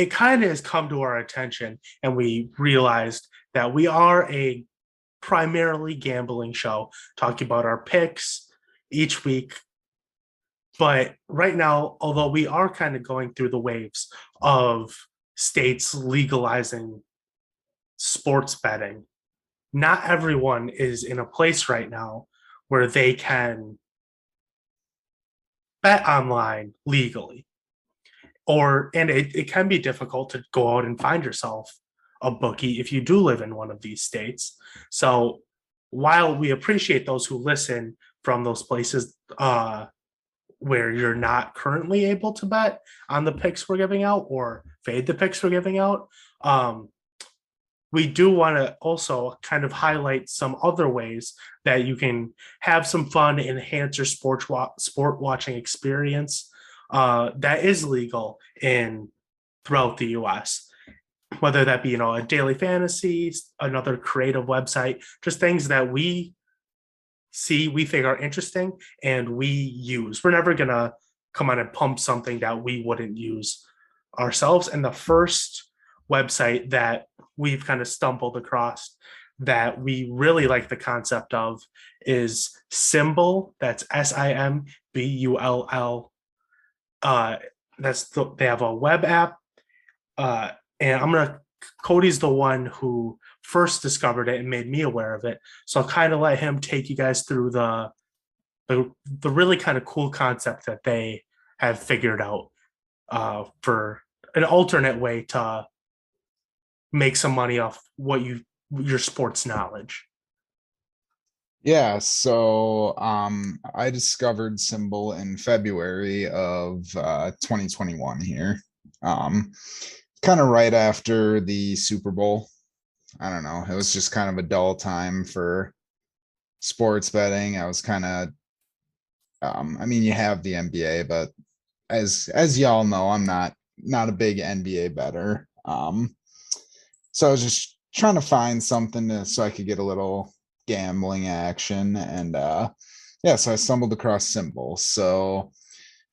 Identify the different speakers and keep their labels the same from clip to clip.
Speaker 1: it kind of has come to our attention, and we realized that we are a primarily gambling show, talking about our picks each week. But right now, although we are kind of going through the waves of states legalizing sports betting, not everyone is in a place right now where they can bet online legally. And it can be difficult to go out and find yourself a bookie if you do live in one of these states. So while we appreciate those who listen from those places where you're not currently able to bet on the picks we're giving out or fade the picks we're giving out, um, we do want to also kind of highlight some other ways that you can have some fun, enhance your sport watching experience that is legal in throughout the U.S. Whether that be a daily fantasy, another creative website, just things that we think are interesting and we use. We're never gonna come on and pump something that we wouldn't use ourselves. And the first website that we've kind of stumbled across that we really like the concept of is Simbull. That's Simbull. Uh, they have a web app, and Cody's the one who first discovered it and made me aware of it. So I'll kind of let him take you guys through the really kind of cool concept that they have figured out for an alternate way to make some money off your sports knowledge.
Speaker 2: Yeah, so I discovered Simbull in February of 2021 here. Um, Kind of right after the Super Bowl. I don't know. It was just kind of a dull time for sports betting. I was kind of I mean, you have the NBA, but as y'all know, I'm not a big NBA better. So I was just trying to find something so I could get a little gambling action. And yeah, so I stumbled across Simbull. So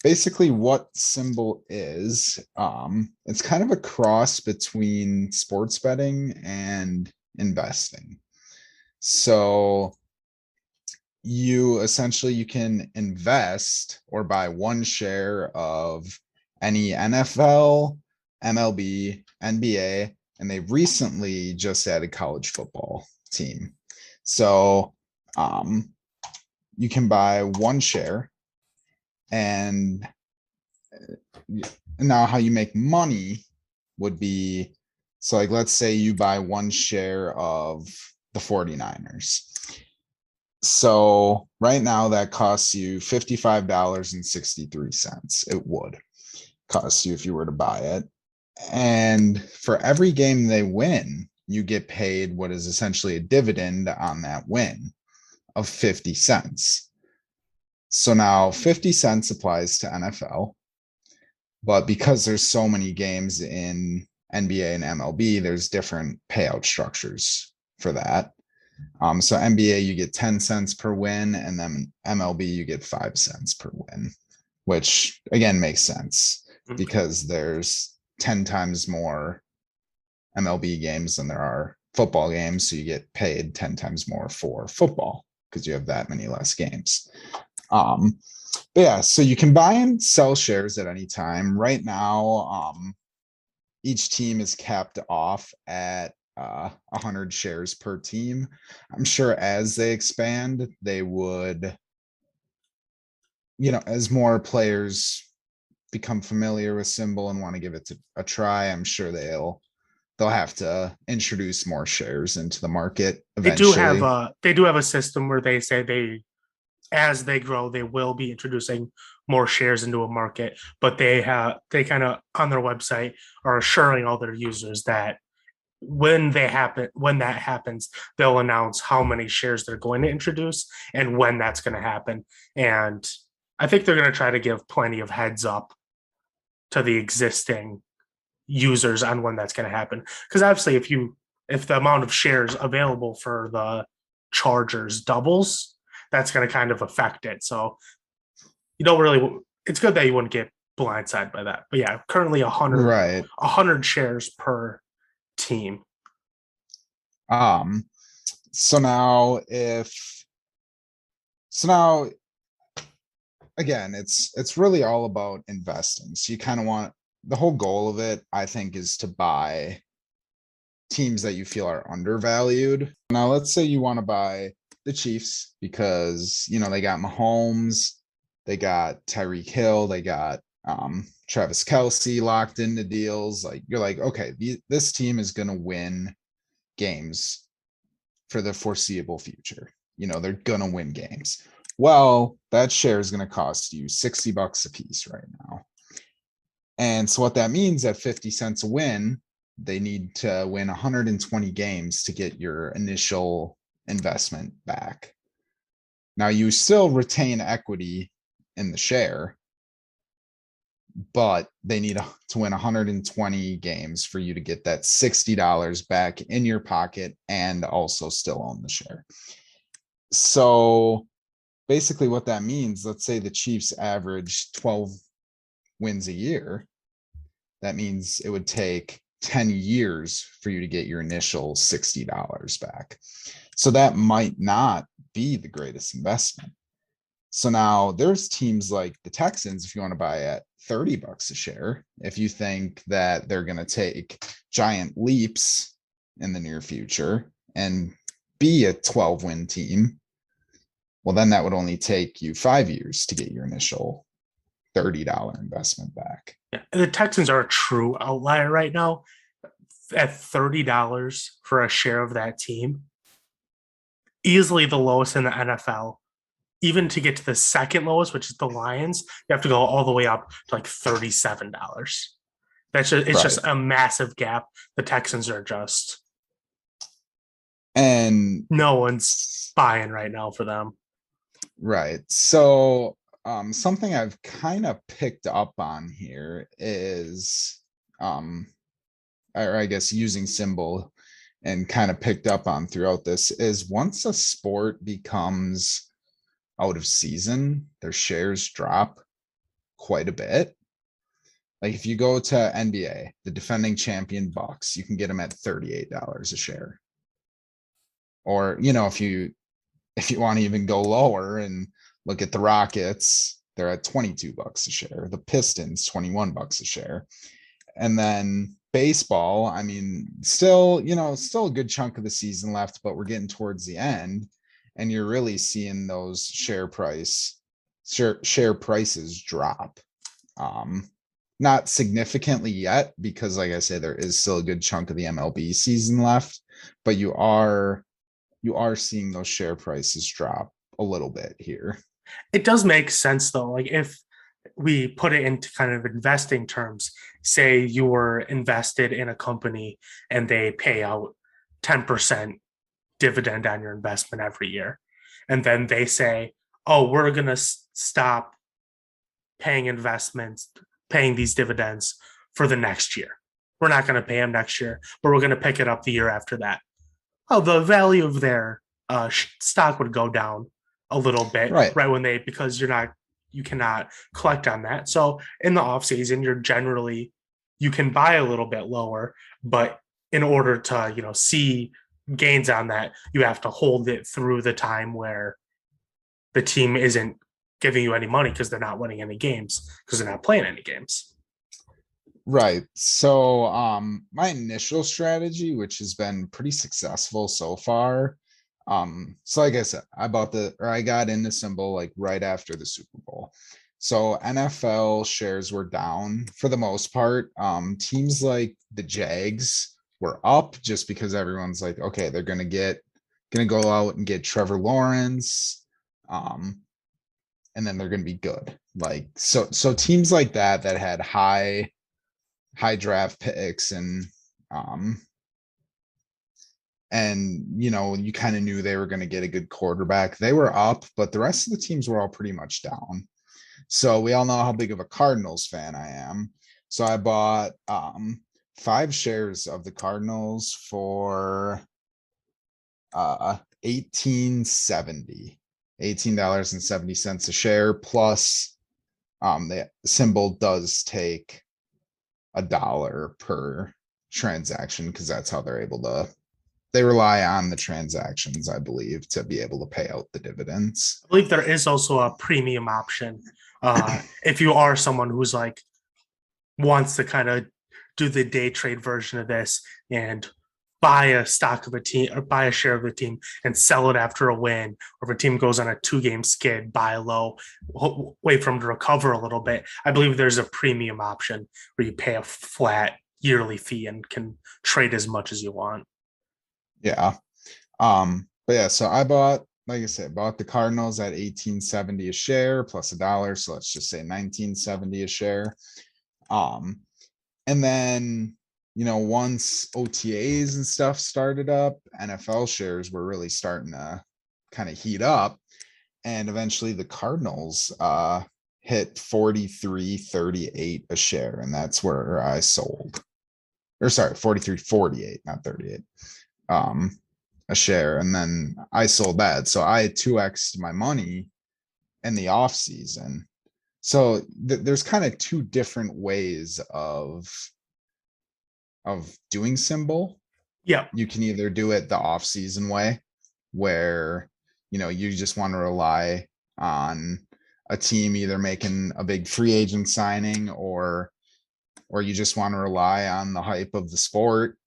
Speaker 2: basically what Simbull is, it's kind of a cross between sports betting and investing. So you can invest or buy one share of any NFL, MLB, NBA, and they recently just added college football team. So you can buy one share, and now how you make money would be, so like let's say you buy one share of the 49ers. So right now that costs you $55.63. It would cost you if you were to buy it. And for every game they win, you get paid what is essentially a dividend on that win of 50 cents. So now 50 cents applies to NFL, but because there's so many games in NBA and MLB, there's different payout structures for that. So NBA, you get 10 cents per win, and then MLB, you get 5 cents per win, which again makes sense because there's 10 times more MLB games than there are football games. So you get paid 10 times more for football because you have that many less games. But yeah, so you can buy and sell shares at any time. Right now, each team is capped off at 100 shares per team. I'm sure as they expand, they would, as more players become familiar with Simbull and want to give it a try, I'm sure they'll have to introduce more shares into the market eventually.
Speaker 1: They do have a system where they say as they grow, they will be introducing more shares into a market, but they kind of on their website are assuring all their users that when that happens, they'll announce how many shares they're going to introduce and when that's going to happen. And I think they're going to try to give plenty of heads up to the existing users on when that's going to happen. Because obviously, if the amount of shares available for the Chargers doubles, that's going to kind of affect it. So you don't really. It's good that you wouldn't get blindsided by that. But yeah, currently
Speaker 2: Right.
Speaker 1: 100 shares per team.
Speaker 2: Um, so now if, so now again, it's really all about investing. So you kind of want, the whole goal of it, I think, is to buy teams that you feel are undervalued. Now, let's say you want to buy the Chiefs because, you know, they got Mahomes, they got Tyreek Hill, they got Travis Kelce locked into deals. Like, you're like, okay, this team is going to win games for the foreseeable future. You know, they're going to win games. Well, that share is going to cost you $60 a piece right now. And so what that means, at 50 cents a win, they need to win 120 games to get your initial investment back. Now, you still retain equity in the share, but they need to win 120 games for you to get that $60 back in your pocket and also still own the share. So basically what that means, let's say the Chiefs average 12 wins a year. That means it would take 10 years for you to get your initial $60 back. So that might not be the greatest investment. So now there's teams like the Texans, if you want to buy at $30 a share, if you think that they're going to take giant leaps in the near future and be a 12-win team, well, then that would only take you 5 years to get your initial $30 investment back.
Speaker 1: Yeah. The Texans are a true outlier right now at $30 for a share of that team. Easily the lowest in the NFL. Even to get to the second lowest, which is the Lions, you have to go all the way up to like $37. It's just a massive gap. The Texans are just,
Speaker 2: and
Speaker 1: no one's buying right now for them.
Speaker 2: Right. So something I've kind of picked up on here is or I guess using Simbull and kind of picked up on throughout this is, once a sport becomes out of season, their shares drop quite a bit. Like if you go to NBA, the defending champion Bucks, you can get them at $38 a share. Or, you know, if you want to even go lower and look at the Rockets, they're at $22 a share. The Pistons, $21 a share. And then baseball, I mean, still, you know, still a good chunk of the season left, but we're getting towards the end. And you're really seeing those share prices drop. Not significantly yet, because like I say, there is still a good chunk of the MLB season left, but you are seeing those share prices drop a little bit here.
Speaker 1: It does make sense though. Like if we put it into kind of investing terms, say you were invested in a company and they pay out 10% dividend on your investment every year. And then they say, oh, we're going to stop paying these dividends for the next year. We're not going to pay them next year, but we're going to pick it up the year after that. Oh, the value of their stock would go down a little bit,
Speaker 2: right?
Speaker 1: Because you cannot collect on that. So in the off season, you can buy a little bit lower, but in order to see gains on that, you have to hold it through the time where the team isn't giving you any money because they're not winning any games because they're not playing any games.
Speaker 2: Right. So my initial strategy, which has been pretty successful so far. So like I said, I got into Simbull like right after the Super Bowl. So NFL shares were down for the most part. Teams like the Jags were up just because everyone's like, okay, they're gonna go out and get Trevor Lawrence. And then they're gonna be good. Like so teams like that had high draft picks and you know, you kind of knew they were going to get a good quarterback. They were up, but the rest of the teams were all pretty much down. So we all know how big of a Cardinals fan I am. So I bought 5 shares of the Cardinals for $18.70 a share, plus The Simbull does take $1 per transaction because that's how they're able to. They rely on the transactions, I believe, to be able to pay out the dividends.
Speaker 1: I believe there is also a premium option. If you are someone who's like wants to kind of do the day trade version of this and buy a stock of a team or buy a share of the team and sell it after a win, or if a team goes on a 2-game skid, buy low, wait for them to recover a little bit. I believe there's a premium option where you pay a flat yearly fee and can trade as much as you want.
Speaker 2: Yeah. But yeah, so I bought, like I said, bought the Cardinals at 18.70 a share plus $1. So let's just say 19.70 a share. And then, once OTAs and stuff started up, NFL shares were really starting to kind of heat up. And eventually the Cardinals hit 43.38 a share. And that's where I sold. Or sorry, 43.48, not 38. A share. And then I sold that. So I 2x'd my money in the off season. So there's kind of two different ways of doing Simbull.
Speaker 1: Yeah.
Speaker 2: You can either do it the off season way where you just want to rely on a team either making a big free agent signing or you just want to rely on the hype of the sport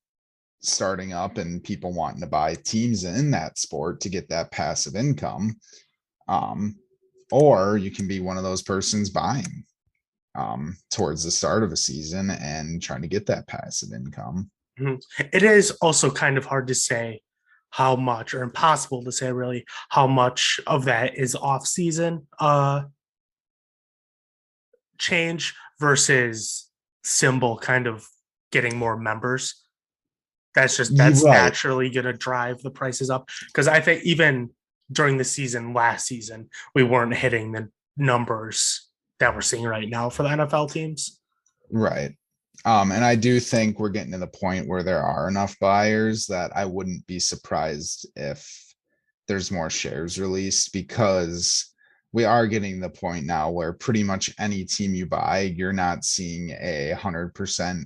Speaker 2: starting up and people wanting to buy teams in that sport to get that passive income. Or you can be one of those persons buying towards the start of a season and trying to get that passive income.
Speaker 1: It is also kind of hard to say how much, or impossible to say really how much of that is off season change versus Simbull kind of getting more members. That's
Speaker 2: Right.
Speaker 1: naturally going to drive the prices up, because I think even during the season last season we weren't hitting the numbers that we're seeing right now for the NFL teams.
Speaker 2: Right. And I do think we're getting to the point where there are enough buyers that I wouldn't be surprised if there's more shares released, because we are getting to the point now where pretty much any team you buy, you're not seeing 100%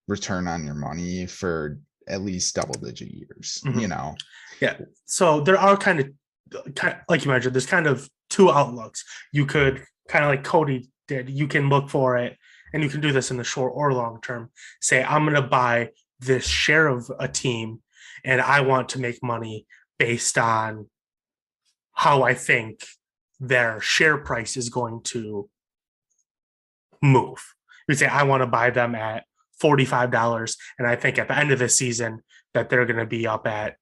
Speaker 2: return on your money for at least double-digit years.
Speaker 1: Mm-hmm. Yeah. So there are kind of like you mentioned, there's kind of two outlooks. You could kind of like Cody did, you can look for it, and you can do this in the short or long term. Say, I'm going to buy this share of a team and I want to make money based on how I think their share price is going to move. You say, I want to buy them at $45, and I think at the end of the season that they're going to be up at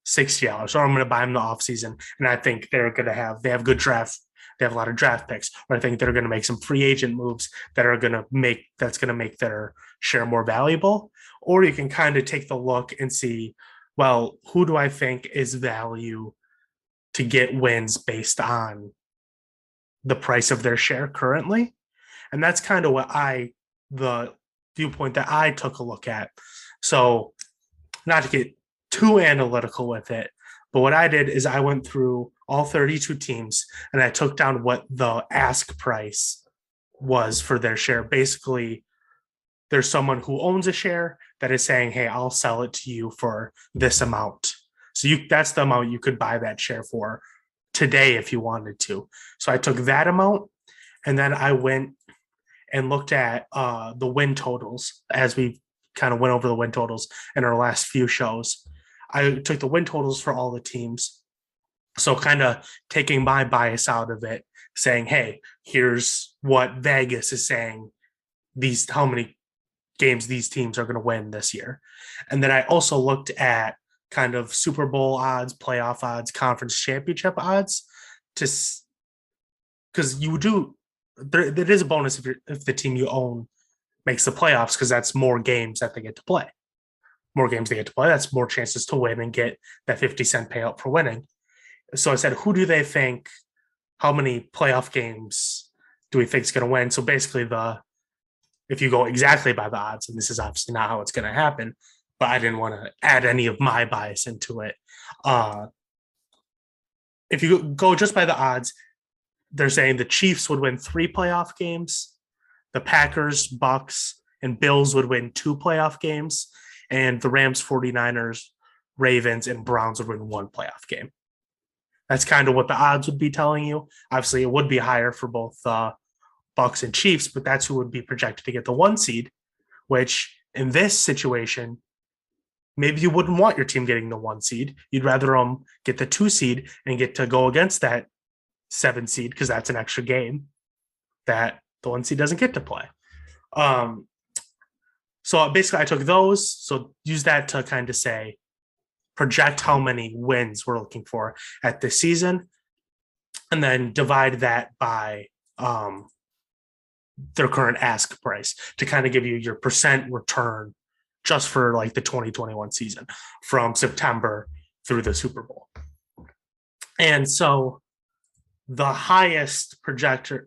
Speaker 1: $60. So I'm going to buy them the off season, and I think they have good draft. They have a lot of draft picks, or I think they're going to make some free agent moves that's going to make their share more valuable. Or you can kind of take the look and see, well, who do I think is value to get wins based on the price of their share currently? And that's kind of the viewpoint that I took a look at. So, not to get too analytical with it, but what I did is I went through all 32 teams and I took down what the ask price was for their share. Basically, there's someone who owns a share that is saying, hey, I'll sell it to you for this amount. So that's the amount you could buy that share for today if you wanted to. So I took that amount, and then I went and looked at the win totals as we kind of went over the win totals in our last few shows. I took the win totals for all the teams. So kind of taking my bias out of it, saying, hey, here's what Vegas is saying, how many games these teams are going to win this year. And then I also looked at kind of Super Bowl odds, playoff odds, conference championship odds, because there is a bonus if the team you own makes the playoffs, because that's more games that they get to play. More games they get to play, that's more chances to win and get that 50-cent payout for winning. So I said, who do they think, how many playoff games do we think is going to win? So basically, if you go exactly by the odds, and this is obviously not how it's going to happen, but I didn't want to add any of my bias into it. If you go just by the odds, they're saying the Chiefs would win 3 playoff games, the Packers, Bucks, and Bills would win 2 playoff games, and the Rams, 49ers, Ravens, and Browns would win 1 playoff game. That's kind of what the odds would be telling you. Obviously, it would be higher for both Bucks and Chiefs, but that's who would be projected to get the 1 seed, which in this situation, maybe you wouldn't want your team getting the 1 seed. You'd rather them get the 2 seed and get to go against that 7 seed because that's an extra game that the 1 seed doesn't get to play. So basically, I took those. So use that to kind of say, project how many wins we're looking for at this season, and then divide that by their current ask price to kind of give you your percent return just for like the 2021 season from September through the Super Bowl. And so the highest projected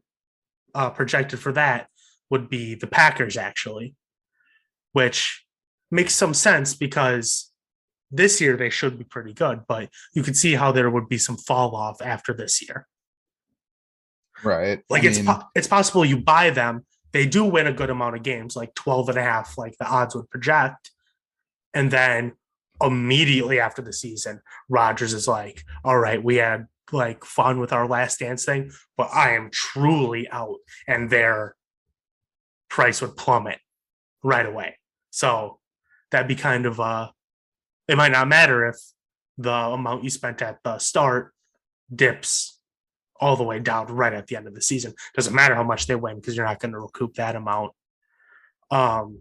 Speaker 1: for that would be the Packers, actually, which makes some sense because this year they should be pretty good, but you could see how there would be some fall off after this year.
Speaker 2: Right.
Speaker 1: Like it's possible you buy them, they do win a good amount of games, like 12 and a half, like the odds would project. And then immediately after the season, Rodgers is like, all right, we had like fun with our last dance thing, but I am truly out, and their price would plummet right away. So that'd be kind of it might not matter if the amount you spent at the start dips all the way down right at the end of the season. Doesn't matter how much they win because you're not going to recoup that amount. So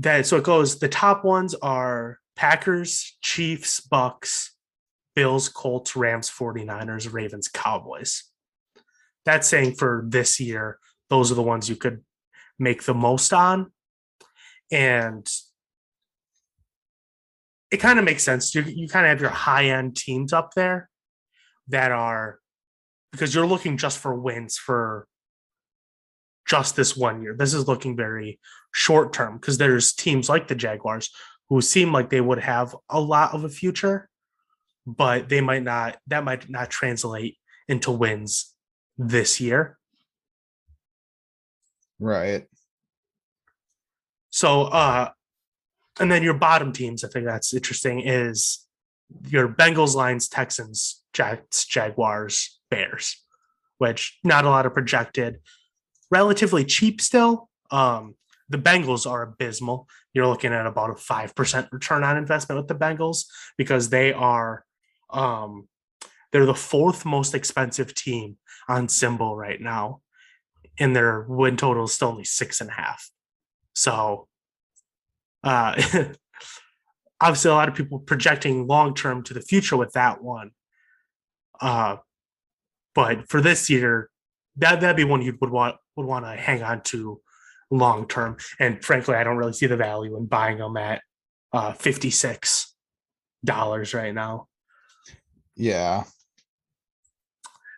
Speaker 1: it goes, the top ones are Packers, Chiefs, Bucks, Bills, Colts, Rams, 49ers, Ravens, Cowboys. That's saying for this year, those are the ones you could make the most on. And it kind of makes sense. You kind of have your high-end teams up there that are, because you're looking just for wins for just this 1 year. This is looking very short term because there's teams like the Jaguars who seem like they would have a lot of a future, but that might not translate into wins this year.
Speaker 2: Right.
Speaker 1: So, and then your bottom teams, I think that's interesting, is your Bengals, Lions, Texans, Jets, Jaguars, Bears, which not a lot of projected, relatively cheap still. The Bengals are abysmal. You're looking at about a 5% return on investment with the Bengals because they are, they're the 4th most expensive team on Simbull right now, and their win total is still only 6.5. So, obviously, a lot of people projecting long term to the future with that one. But for this year, that'd be one you would want to hang on to long term. And frankly, I don't really see the value in buying them at $56 right now.
Speaker 2: Yeah.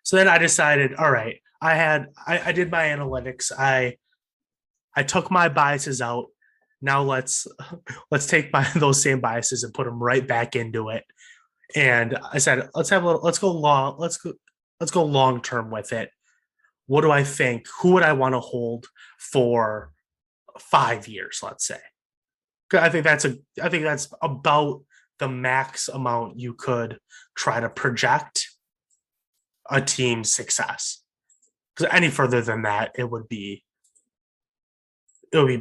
Speaker 1: So then I decided, all right, I did my analytics. I took my biases out. Now let's take those same biases and put them right back into it. And I said, let's go long term with it. What do I think? Who would I want to hold for 5 years? Let's say. I think that's about the max amount you could try to project a team's success. Because any further than that, it would be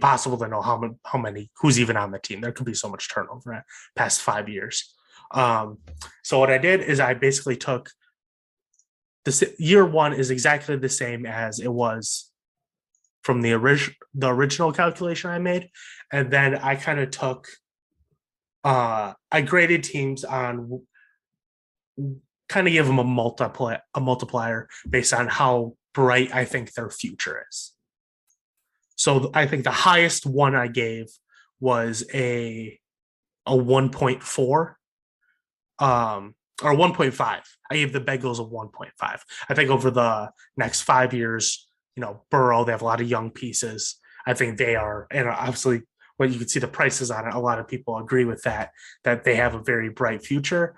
Speaker 1: possible to know how many who's even on the team. There could be so much turnover past 5 years. So what I did is I basically took year 1 is exactly the same as it was from the original calculation I made, and then I kind of took I graded teams on, kind of give them a multiplier based on how bright I think their future is. So I think the highest one I gave was a 1.4 or 1.5. I gave the Bengals a 1.5. I think over the next 5 years, Burrow, they have a lot of young pieces. I think they are, and obviously when you can see the prices on it, a lot of people agree with that they have a very bright future.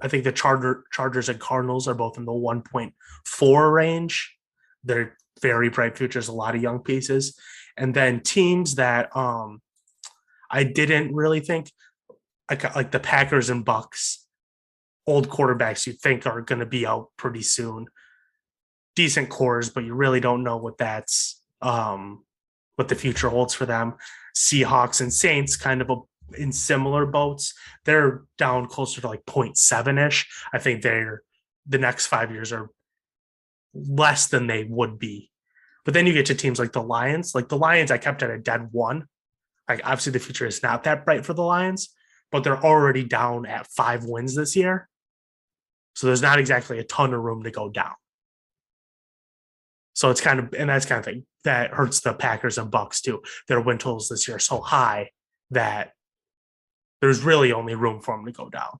Speaker 1: I think the Chargers and Cardinals are both in the 1.4 range. They're very bright futures, a lot of young pieces. And then teams that I didn't really think, like the Packers and Bucks, old quarterbacks you think are going to be out pretty soon. Decent cores, but you really don't know what the future holds for them. Seahawks and Saints kind of in similar boats. They're down closer to like 0.7 ish. I think the next 5 years are less than they would be. But then you get to teams like the Lions. Like the Lions, I kept at a dead one. Like obviously the future is not that bright for the Lions, but they're already down at 5 wins this year. So there's not exactly a ton of room to go down. So it's kind of, and that's kind of thing that hurts the Packers and Bucks too. Their win totals this year are so high that there's really only room for them to go down.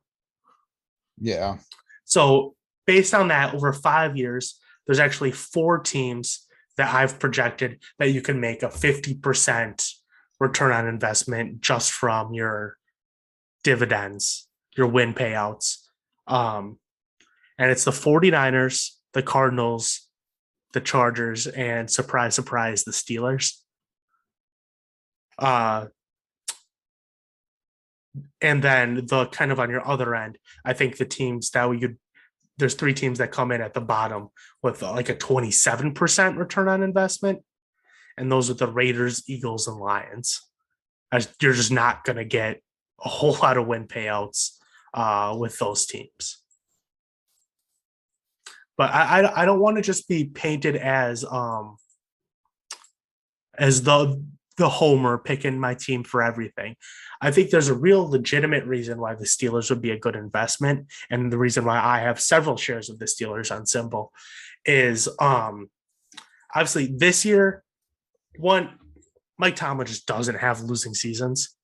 Speaker 2: Yeah.
Speaker 1: So based on that, over 5 years, there's actually 4 teams that I've projected that you can make a 50% return on investment just from your dividends, your win payouts. And it's the 49ers, the Cardinals, the Chargers, and surprise, surprise, the Steelers. And then the kind of on your other end, I think the teams that there's 3 teams that come in at the bottom with like a 27% return on investment. And those are the Raiders, Eagles, and Lions. You're just not going to get a whole lot of win payouts with those teams. But I don't want to just be painted as the homer picking my team for everything. I think there's a real legitimate reason why the Steelers would be a good investment. And the reason why I have several shares of the Steelers on Simbull is obviously this year, Mike Tomlin just doesn't have losing seasons.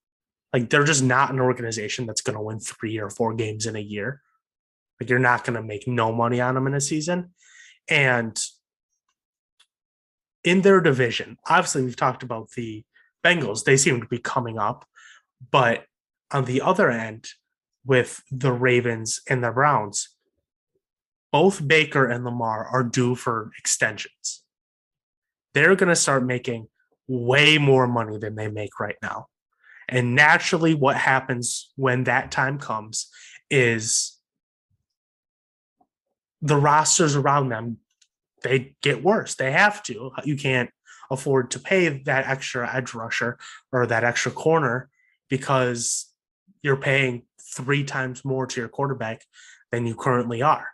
Speaker 1: Like they're just not an organization that's going to win 3 or 4 games in a year. Like you're not going to make no money on them in a season. And in their division, obviously we've talked about the Bengals. They seem to be coming up. But on the other end, with the Ravens and the Browns, both Baker and Lamar are due for extensions. They're going to start making way more money than they make right now. And naturally, what happens when that time comes is the rosters around them, they get worse. They have to. You can't afford to pay that extra edge rusher or that extra corner because you're paying 3 times more to your quarterback than you currently are.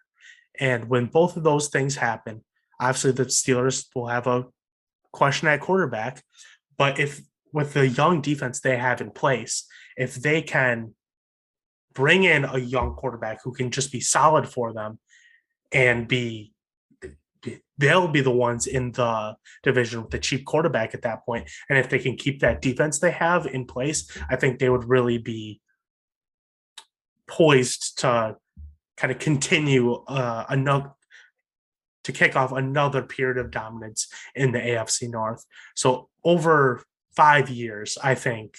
Speaker 1: And when both of those things happen, obviously the Steelers will have a question at quarterback. But if with the young defense they have in place, if they can bring in a young quarterback who can just be solid for them and they'll be the ones in the division with the cheap quarterback at that point. And if they can keep that defense they have in place, I think they would really be poised to kind of continue to kick off another period of dominance in the AFC North. So over 5 years, I think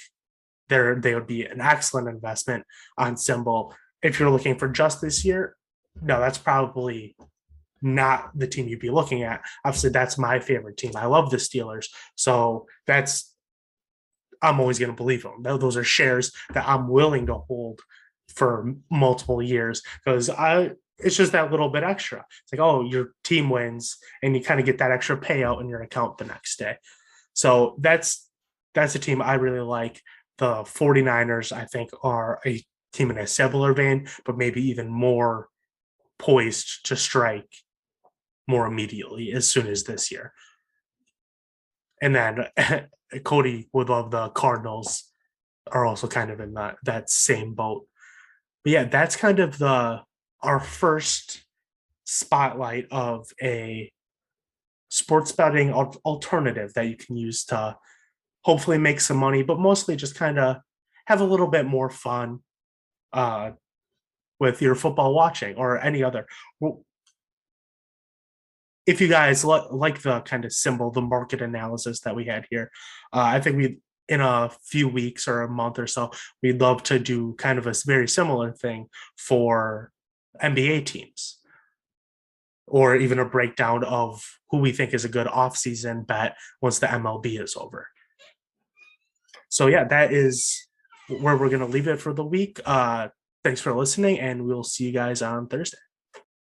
Speaker 1: they would be an excellent investment on Simbull. If you're looking for just this year, no, that's probably not the team you'd be looking at. Obviously, that's my favorite team. I love the Steelers. So I'm always going to believe them. Those are shares that I'm willing to hold for multiple years because it's just that little bit extra. It's like, oh, your team wins and you kind of get that extra payout in your account the next day. So that's a team I really like. The 49ers, I think, are a team in a similar vein, but maybe even more poised to strike more immediately as soon as this year. And then Cody would love the Cardinals are also kind of in that same boat. But yeah, that's kind of our first spotlight of a sports betting alternative that you can use to hopefully make some money, but mostly just kind of have a little bit more fun with your football watching or any other. If you guys like the kind of Simbull, the market analysis that we had here, I think in a few weeks or a month or so, we'd love to do kind of a very similar thing for NBA teams, or even a breakdown of who we think is a good offseason bet once the MLB is over. So yeah, that is where we're going to leave it for the week. Thanks for listening, and we'll see you guys on Thursday.